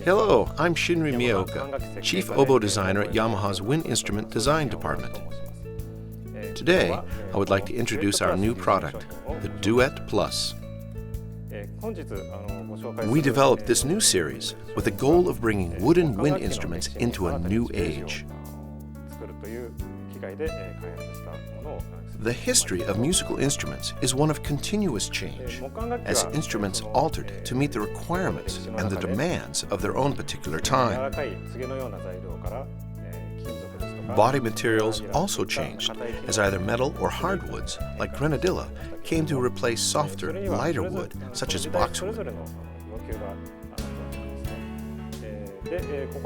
Hello, I'm Shinri Miyaoka, Chief Oboe Designer at Yamaha's Wind Instrument Design Department. Today, I would like to introduce our new product, the Duet Plus. We developed this new series with the goal of bringing wooden wind instruments into a new age. The history of musical instruments is one of continuous change, as instruments altered to meet the requirements and the demands of their own particular time. Body materials also changed, as either metal or hardwoods, like grenadilla, came to replace softer, lighter wood, such as boxwood.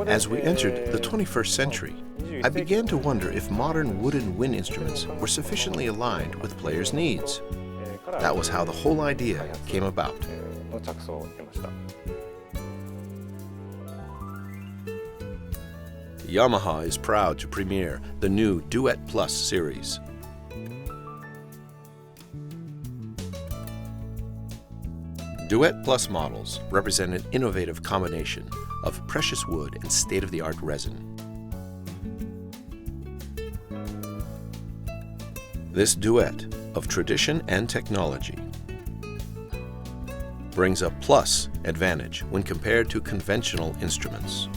As we entered the 21st century, I began to wonder if modern wooden wind instruments were sufficiently aligned with players' needs. That was how the whole idea came about. Yamaha is proud to premiere the new Duet Plus series. Duet Plus models represent an innovative combination of precious wood and state-of-the-art resin. This duet of tradition and technology brings a plus advantage when compared to conventional instruments.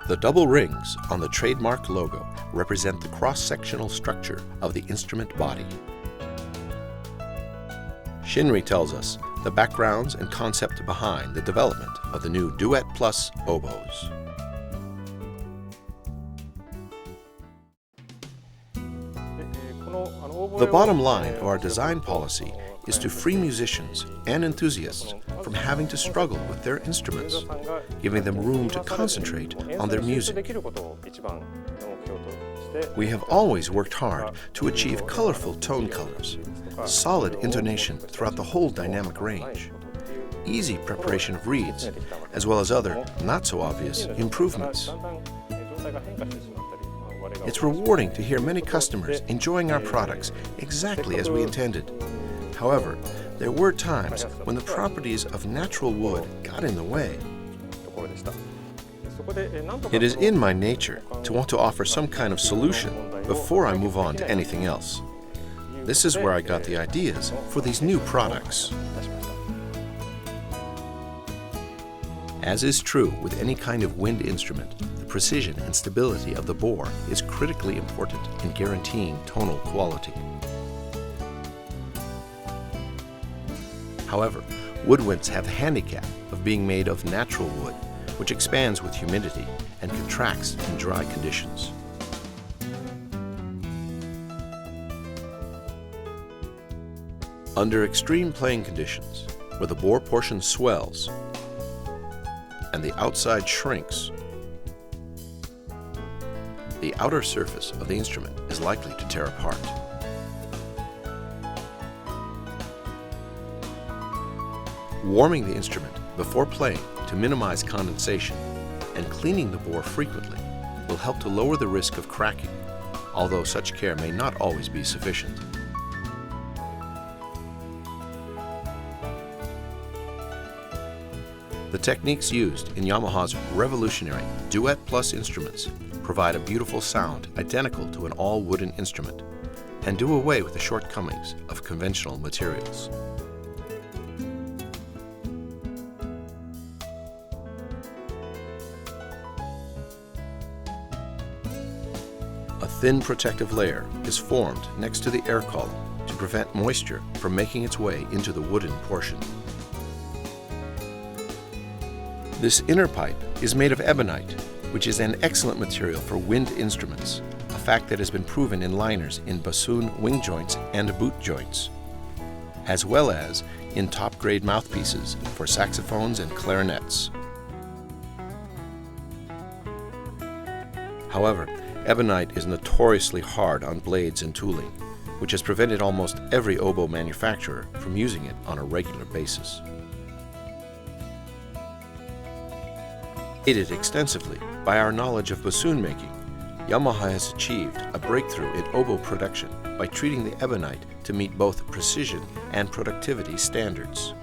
The double rings on the trademark logo represent the cross-sectional structure of the instrument body. Shinri tells us the backgrounds and concept behind the development of the new Duet Plus oboes. The bottom line of our design policy is to free musicians and enthusiasts from having to struggle with their instruments, giving them room to concentrate on their music. We have always worked hard to achieve colorful tone colors, solid intonation throughout the whole dynamic range, easy preparation of reeds, as well as other not-so-obvious improvements. It's rewarding to hear many customers enjoying our products exactly as we intended. However, there were times when the properties of natural wood got in the way. It is in my nature to want to offer some kind of solution before I move on to anything else. This is where I got the ideas for these new products. As is true with any kind of wind instrument, the precision and stability of the bore is critically important in guaranteeing tonal quality. However, woodwinds have the handicap of being made of natural wood, which expands with humidity and contracts in dry conditions. Under extreme playing conditions, where the bore portion swells and the outside shrinks, the outer surface of the instrument is likely to tear apart. Warming the instrument before playing to minimize condensation and cleaning the bore frequently will help to lower the risk of cracking, although such care may not always be sufficient. The techniques used in Yamaha's revolutionary Duet Plus instruments provide a beautiful sound identical to an all-wooden instrument and do away with the shortcomings of conventional materials. A thin protective layer is formed next to the air column to prevent moisture from making its way into the wooden portion. This inner pipe is made of ebonite, which is an excellent material for wind instruments, a fact that has been proven in liners in bassoon wing joints and boot joints, as well as in top-grade mouthpieces for saxophones and clarinets. However, ebonite is notoriously hard on blades and tooling, which has prevented almost every oboe manufacturer from using it on a regular basis. Aided extensively by our knowledge of bassoon making, Yamaha has achieved a breakthrough in oboe production by treating the ebonite to meet both precision and productivity standards.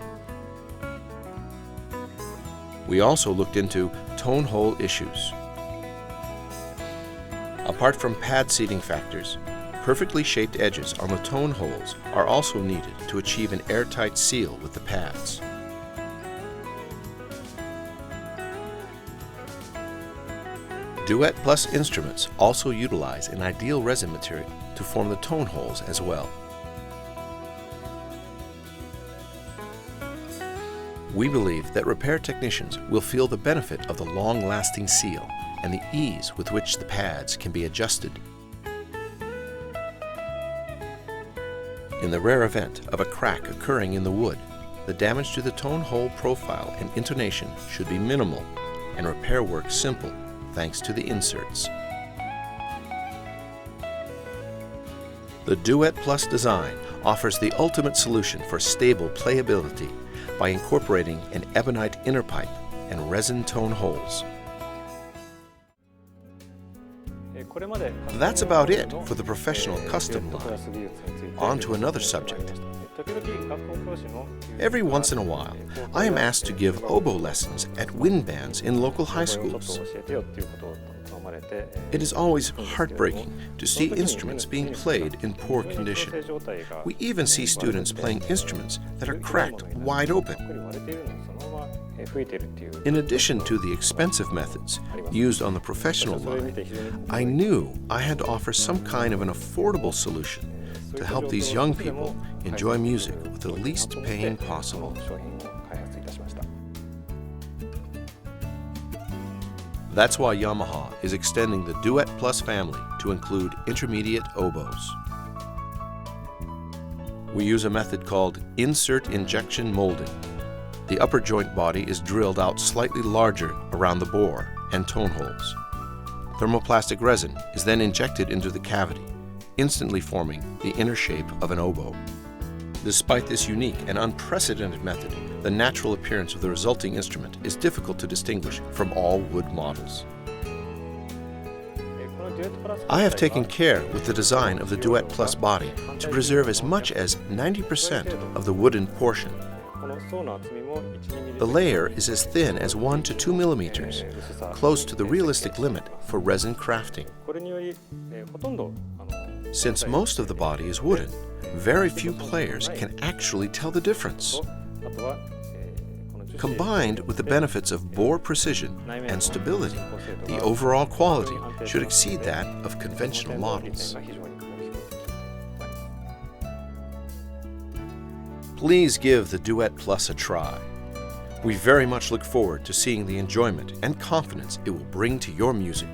We also looked into tone hole issues. Apart from pad seating factors, perfectly shaped edges on the tone holes are also needed to achieve an airtight seal with the pads. Duet Plus instruments also utilize an ideal resin material to form the tone holes as well. We believe that repair technicians will feel the benefit of the long-lasting seal and the ease with which the pads can be adjusted. In the rare event of a crack occurring in the wood, the damage to the tone hole profile and intonation should be minimal and repair work simple thanks to the inserts. The Duet Plus design offers the ultimate solution for stable playability by incorporating an Ebonite inner pipe and resin tone holes. That's about it for the professional custom line. On to another subject. Every once in a while, I am asked to give oboe lessons at wind bands in local high schools. It is always heartbreaking to see instruments being played in poor condition. We even see students playing instruments that are cracked wide open. In addition to the expensive methods used on the professional line, I knew I had to offer some kind of an affordable solution to help these young people enjoy music with the least pain possible. That's why Yamaha is extending the Duet Plus family to include intermediate oboes. We use a method called insert injection molding. The upper joint body is drilled out slightly larger around the bore and tone holes. Thermoplastic resin is then injected into the cavity, instantly forming the inner shape of an oboe. Despite this unique and unprecedented method, the natural appearance of the resulting instrument is difficult to distinguish from all wood models. I have taken care with the design of the Duet Plus body to preserve as much as 90% of the wooden portion. The layer is as thin as 1 to 2 millimeters, close to the realistic limit for resin crafting. Since most of the body is wooden, very few players can actually tell the difference. Combined with the benefits of bore precision and stability, the overall quality should exceed that of conventional models. Please give the Duet Plus a try. We very much look forward to seeing the enjoyment and confidence it will bring to your music.